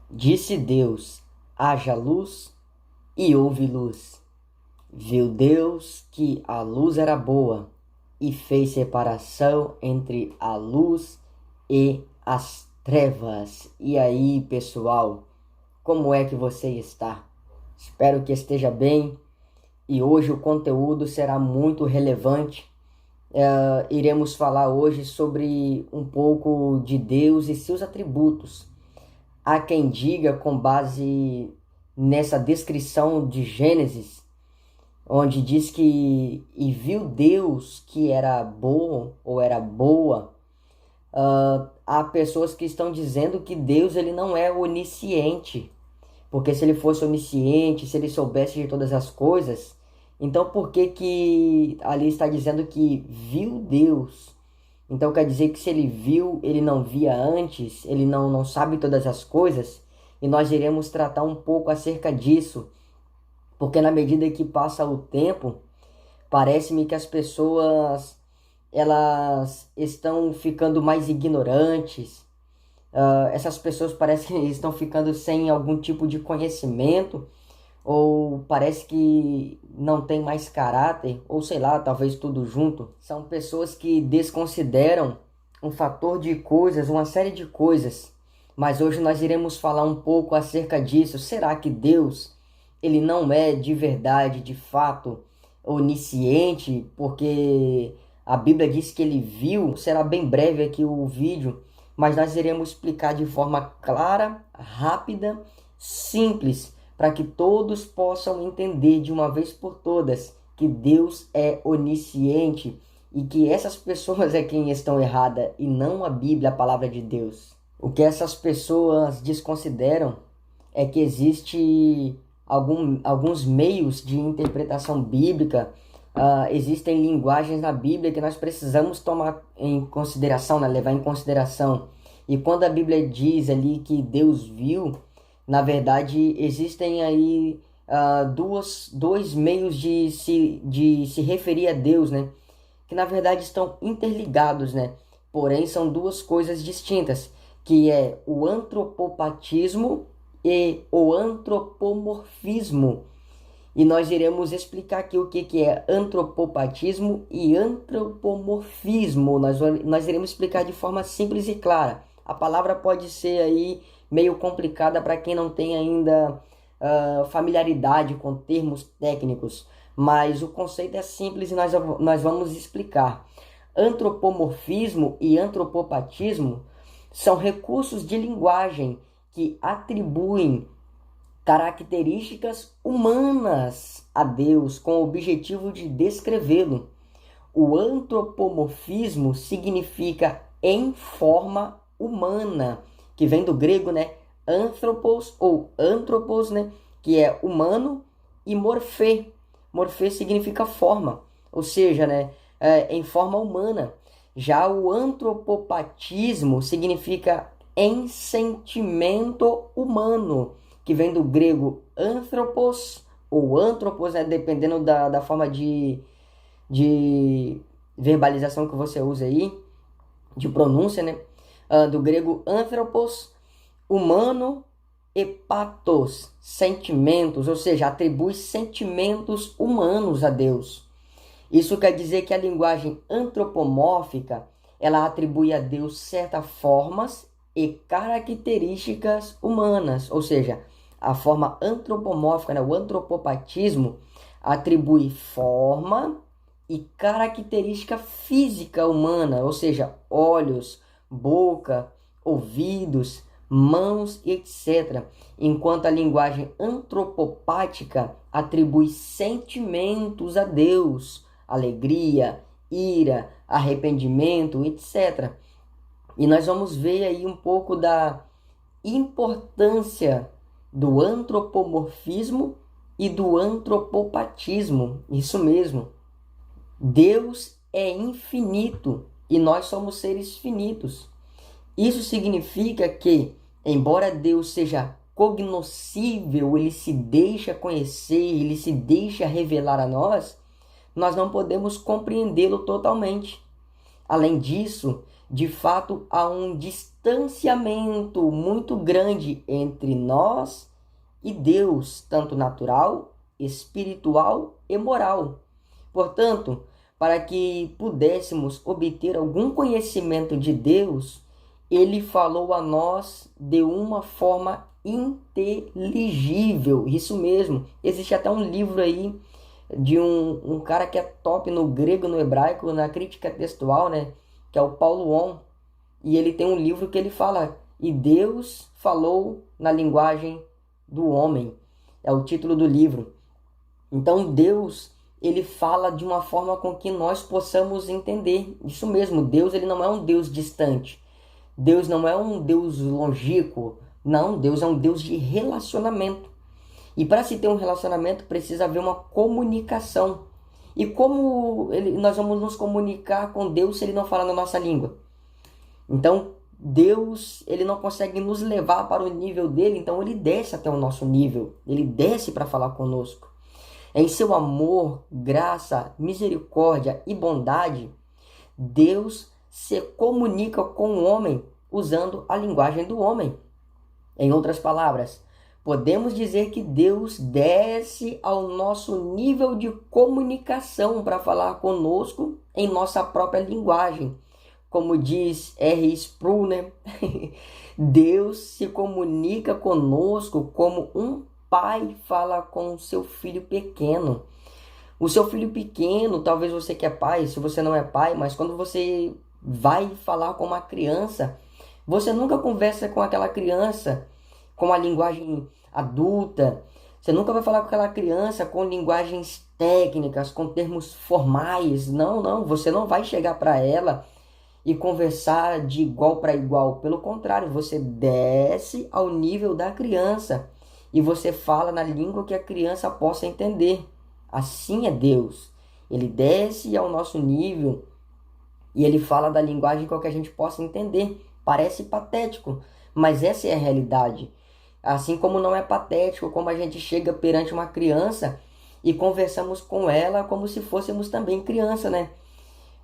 Disse Deus: haja luz, e houve luz. Viu Deus que a luz era boa, e fez separação entre a luz e as trevas. E aí, pessoal, como é que você está? Espero que esteja bem. E hoje o conteúdo será muito relevante. Iremos falar hoje sobre um pouco de Deus e seus atributos. Há quem diga, com base nessa descrição de Gênesis, onde diz que e viu Deus que era bom ou era boa. Há pessoas que estão dizendo que Deus ele não é onisciente, porque se ele fosse onisciente, se ele soubesse de todas as coisas, então por que que ali está dizendo que viu Deus? Então quer dizer que se ele viu, ele não via antes, ele não sabe todas as coisas? E nós iremos tratar um pouco acerca disso, porque na medida que passa o tempo, parece-me que as pessoas elas estão ficando mais ignorantes. Essas pessoas parecem que estão ficando sem algum tipo de conhecimento, ou parece que não tem mais caráter, ou sei lá, talvez tudo junto. São pessoas que desconsideram um fator de coisas, uma série de coisas. Mas hoje nós iremos falar um pouco acerca disso. Será que Deus, ele não é de verdade, de fato, onisciente? Porque a Bíblia diz que ele viu. Será bem breve aqui o vídeo, mas nós iremos explicar de forma clara, rápida, simples, para que todos possam entender de uma vez por todas que Deus é onisciente e que essas pessoas é quem estão erradas e não a Bíblia, a palavra de Deus. O que essas pessoas desconsideram é que existe alguns meios de interpretação bíblica. Existem linguagens na Bíblia que nós precisamos tomar em consideração, né? Levar em consideração. E quando a Bíblia diz ali que Deus viu, na verdade existem aí dois meios de se referir a Deus, né? Que na verdade estão interligados, né? Porém são duas coisas distintas, que é o antropopatismo e o antropomorfismo. E nós iremos explicar aqui o que é antropopatismo e antropomorfismo. Nós iremos explicar de forma simples e clara. A palavra pode ser aí meio complicada para quem não tem ainda familiaridade com termos técnicos, mas o conceito é simples e nós vamos explicar. Antropomorfismo e antropopatismo são recursos de linguagem que atribuem características humanas a Deus com o objetivo de descrevê-lo. O antropomorfismo significa em forma humana, que vem do grego, né, anthropos ou antropos, né, que é humano, e morfê. Morfê significa forma, ou seja, né, em forma humana. Já o antropopatismo significa em sentimento humano, que vem do grego anthropos ou antropos, né, dependendo da forma de verbalização que você usa aí, de pronúncia, né? Do grego anthropos, humano, e pathos, sentimentos, ou seja, atribui sentimentos humanos a Deus. Isso quer dizer que a linguagem antropomórfica, ela atribui a Deus certas formas e características humanas, ou seja, a forma antropomórfica, né, o antropopatismo, atribui forma e característica física humana, ou seja, olhos, boca, ouvidos, mãos, etc. Enquanto a linguagem antropopática atribui sentimentos a Deus, alegria, ira, arrependimento, etc. E nós vamos ver aí um pouco da importância do antropomorfismo e do antropopatismo. Isso mesmo. Deus é infinito e nós somos seres finitos. Isso significa que, embora Deus seja cognoscível, ele se deixa conhecer, ele se deixa revelar a nós não podemos compreendê-lo totalmente. Além disso, De fato, há um distanciamento muito grande entre nós e Deus, tanto natural, espiritual e moral. Portanto, para que pudéssemos obter algum conhecimento de Deus, ele falou a nós de uma forma inteligível. Isso mesmo. Existe até um livro aí de um cara que é top no grego, no hebraico, na crítica textual, né? Que é o Paulo On. E ele tem um livro que ele fala: E Deus falou na linguagem do homem. É o título do livro. Então Deus, ele fala de uma forma com que nós possamos entender. Isso mesmo, Deus, ele não é um Deus distante. Deus não é um Deus longínquo. Não, Deus é um Deus de relacionamento. E para se ter um relacionamento, precisa haver uma comunicação. E como nós vamos nos comunicar com Deus se ele não fala na nossa língua? Então, Deus, ele não consegue nos levar para o nível dele, então ele desce até o nosso nível. Ele desce para falar conosco. Em seu amor, graça, misericórdia e bondade, Deus se comunica com o homem usando a linguagem do homem. Em outras palavras, podemos dizer que Deus desce ao nosso nível de comunicação para falar conosco em nossa própria linguagem. Como diz R. Sproul, né? Deus se comunica conosco como um pai fala com o seu filho pequeno. O seu filho pequeno, talvez você que é pai, se você não é pai, mas quando você vai falar com uma criança, você nunca conversa com aquela criança com a linguagem adulta. Você nunca vai falar com aquela criança com linguagens técnicas, com termos formais. Não, você não vai chegar para ela e conversar de igual para igual. Pelo contrário, você desce ao nível da criança e você fala na língua que a criança possa entender. Assim é Deus. Ele desce ao nosso nível e ele fala da linguagem com que a gente possa entender. Parece patético, mas essa é a realidade. Assim como não é patético, como a gente chega perante uma criança e conversamos com ela como se fôssemos também criança, né?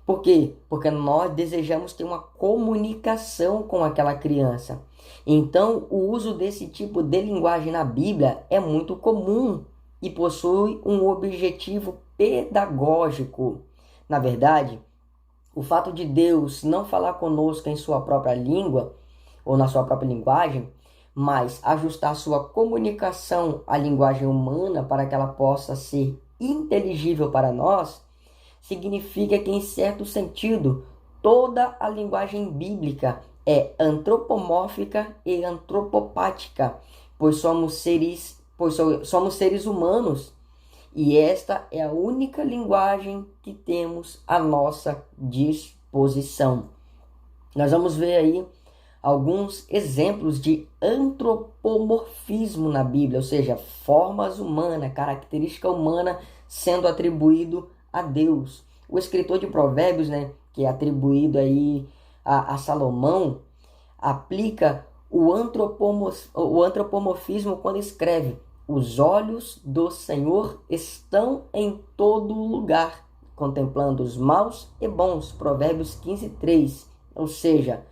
Por quê? Porque nós desejamos ter uma comunicação com aquela criança. Então, o uso desse tipo de linguagem na Bíblia é muito comum e possui um objetivo pedagógico. Na verdade, o fato de Deus não falar conosco em sua própria língua ou na sua própria linguagem, mas ajustar sua comunicação à linguagem humana para que ela possa ser inteligível para nós, significa que, em certo sentido, toda a linguagem bíblica é antropomórfica e antropopática, pois somos seres humanos e esta é a única linguagem que temos à nossa disposição. Nós vamos ver aí alguns exemplos de antropomorfismo na Bíblia, ou seja, formas humanas, característica humana sendo atribuído a Deus. O escritor de Provérbios, né, que é atribuído aí a Salomão, aplica o antropomorfismo quando escreve: os olhos do Senhor estão em todo lugar, contemplando os maus e bons. Provérbios 15:3. Ou seja,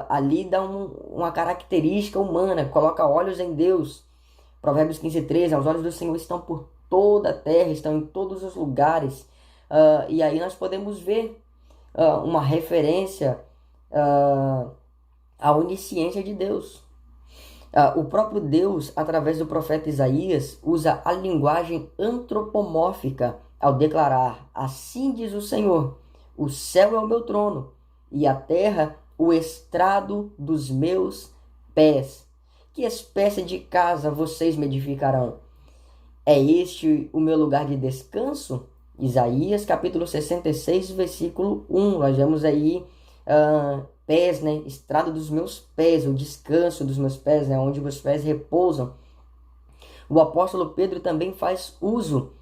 ali dá uma característica humana, coloca olhos em Deus. Provérbios 15:3, os olhos do Senhor estão por toda a terra, estão em todos os lugares. E aí nós podemos ver uma referência à onisciência de Deus. O próprio Deus, através do profeta Isaías, usa a linguagem antropomórfica ao declarar: assim diz o Senhor, o céu é o meu trono e a terra o estrado dos meus pés. Que espécie de casa vocês me edificarão? É este o meu lugar de descanso? Isaías capítulo 66, versículo 1. Nós vemos aí pés, né? Estrado dos meus pés, o descanso dos meus pés, né? Onde meus pés repousam. O apóstolo Pedro também faz uso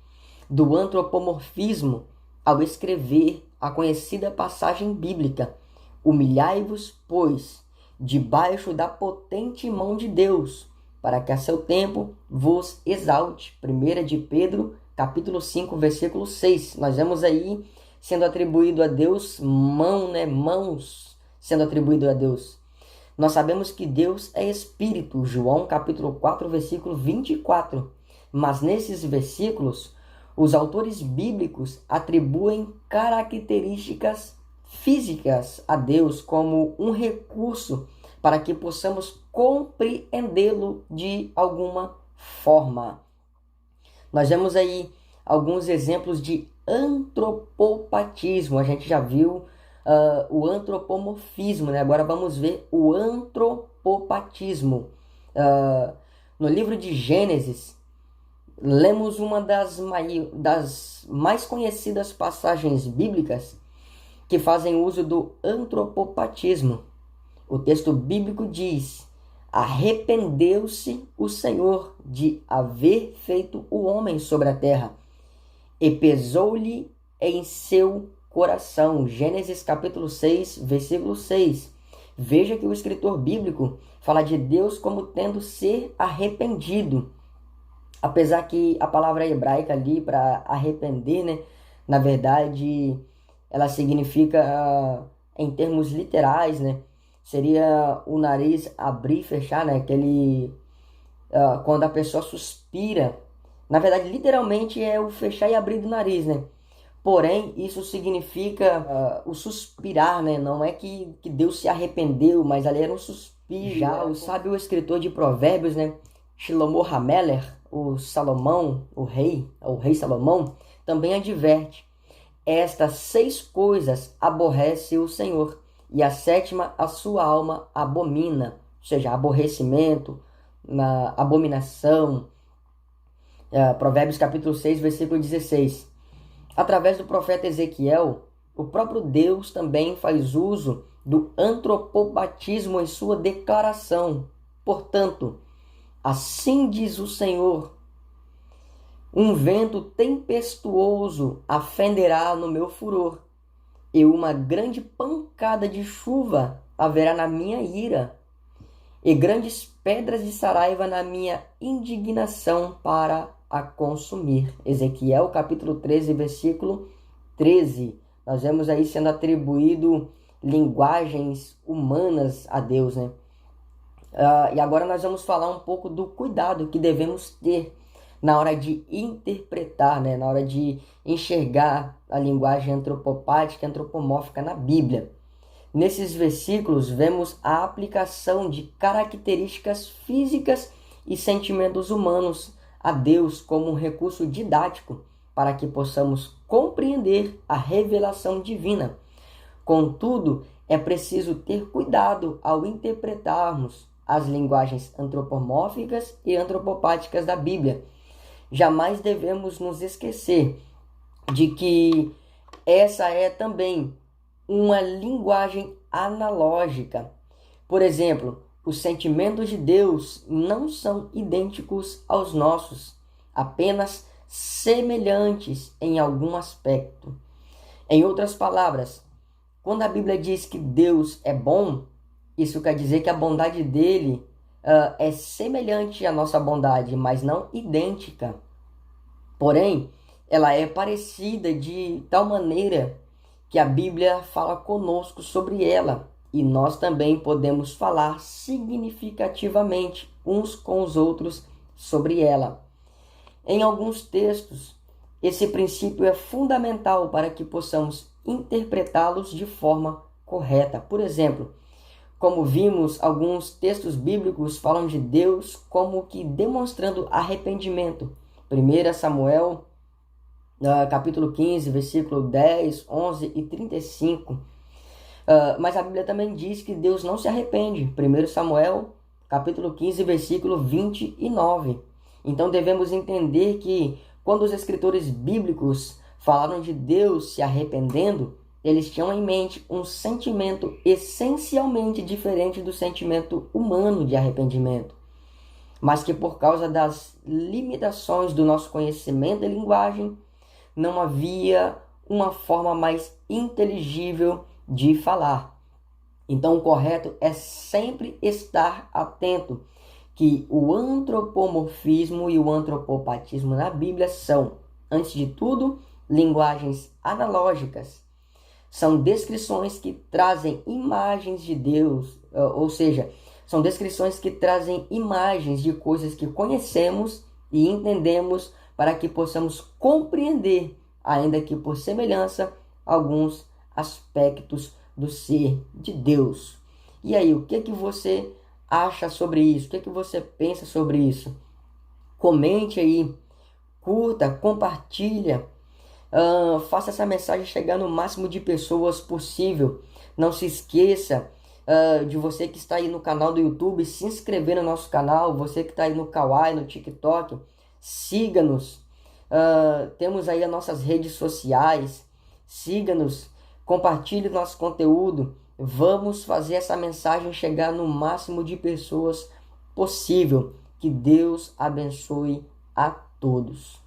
do antropomorfismo ao escrever a conhecida passagem bíblica: humilhai-vos, pois, debaixo da potente mão de Deus, para que a seu tempo vos exalte. 1 de Pedro, capítulo 5, versículo 6. Nós vemos aí sendo atribuído a Deus mão, né? Mãos. sendo atribuído a Deus? Nós sabemos que Deus é Espírito, João capítulo 4, versículo 24. Mas nesses versículos, os autores bíblicos atribuem características físicas a Deus como um recurso para que possamos compreendê-lo de alguma forma. Nós vemos aí alguns exemplos de antropopatismo. A gente já viu o antropomorfismo, né? Agora vamos ver o antropopatismo. No livro de Gênesis, lemos uma das mais conhecidas passagens bíblicas que fazem uso do antropopatismo. O texto bíblico diz: arrependeu-se o Senhor de haver feito o homem sobre a terra, e pesou-lhe em seu coração. Gênesis capítulo 6, versículo 6. Veja que o escritor bíblico fala de Deus como tendo ser arrependido. Apesar que a palavra hebraica ali para arrepender, né, na verdade, ela significa, em termos literais, né, seria o nariz abrir e fechar, né, quando a pessoa suspira. Na verdade, literalmente é o fechar e abrir do nariz, né? Porém, isso significa o suspirar, né? Não é que Deus se arrependeu, mas ali era um suspiro. Já o sábio escritor de Provérbios, né, Shlomo HaMelech, o rei Salomão, também adverte: estas 6 coisas aborrece o Senhor, e a 7ª a sua alma abomina. Ou seja, aborrecimento, abominação. Provérbios capítulo 6, versículo 16. Através do profeta Ezequiel, o próprio Deus também faz uso do antropopatismo em sua declaração. Portanto, assim diz o Senhor: um vento tempestuoso afenderá no meu furor, e uma grande pancada de chuva haverá na minha ira, e grandes pedras de saraiva na minha indignação para a consumir. Ezequiel capítulo 13, versículo 13. Nós vemos aí sendo atribuído linguagens humanas a Deus, né? E agora nós vamos falar um pouco do cuidado que devemos ter na hora de interpretar, né? Na hora de enxergar a linguagem antropopática e antropomórfica na Bíblia. Nesses versículos, vemos a aplicação de características físicas e sentimentos humanos a Deus como um recurso didático para que possamos compreender a revelação divina. Contudo, é preciso ter cuidado ao interpretarmos as linguagens antropomórficas e antropopáticas da Bíblia. Jamais devemos nos esquecer de que essa é também uma linguagem analógica. Por exemplo, os sentimentos de Deus não são idênticos aos nossos, apenas semelhantes em algum aspecto. Em outras palavras, quando a Bíblia diz que Deus é bom, isso quer dizer que a bondade dele é semelhante à nossa bondade, mas não idêntica. Porém, ela é parecida de tal maneira que a Bíblia fala conosco sobre ela, e nós também podemos falar significativamente uns com os outros sobre ela. Em alguns textos, esse princípio é fundamental para que possamos interpretá-los de forma correta. Por exemplo, como vimos, alguns textos bíblicos falam de Deus como que demonstrando arrependimento. 1 Samuel, capítulo 15, versículo 10, 11 e 35. Mas a Bíblia também diz que Deus não se arrepende. 1 Samuel, capítulo 15, versículo 29. Então devemos entender que quando os escritores bíblicos falaram de Deus se arrependendo, eles tinham em mente um sentimento essencialmente diferente do sentimento humano de arrependimento, mas que por causa das limitações do nosso conhecimento e linguagem, não havia uma forma mais inteligível de falar. Então o correto é sempre estar atento que o antropomorfismo e o antropopatismo na Bíblia são, antes de tudo, linguagens analógicas. São descrições que trazem imagens de Deus, ou seja, são descrições que trazem imagens de coisas que conhecemos e entendemos para que possamos compreender, ainda que por semelhança, alguns aspectos do ser de Deus. E aí, o que você acha sobre isso? O que você pensa sobre isso? Comente aí, curta, compartilha, faça essa mensagem chegar no máximo de pessoas possível. Não se esqueça de você que está aí no canal do YouTube, se inscrever no nosso canal. Você que está aí no Kawaii, no TikTok, siga-nos. Temos aí as nossas redes sociais, siga-nos, compartilhe nosso conteúdo. Vamos fazer essa mensagem chegar no máximo de pessoas possível. Que Deus abençoe a todos.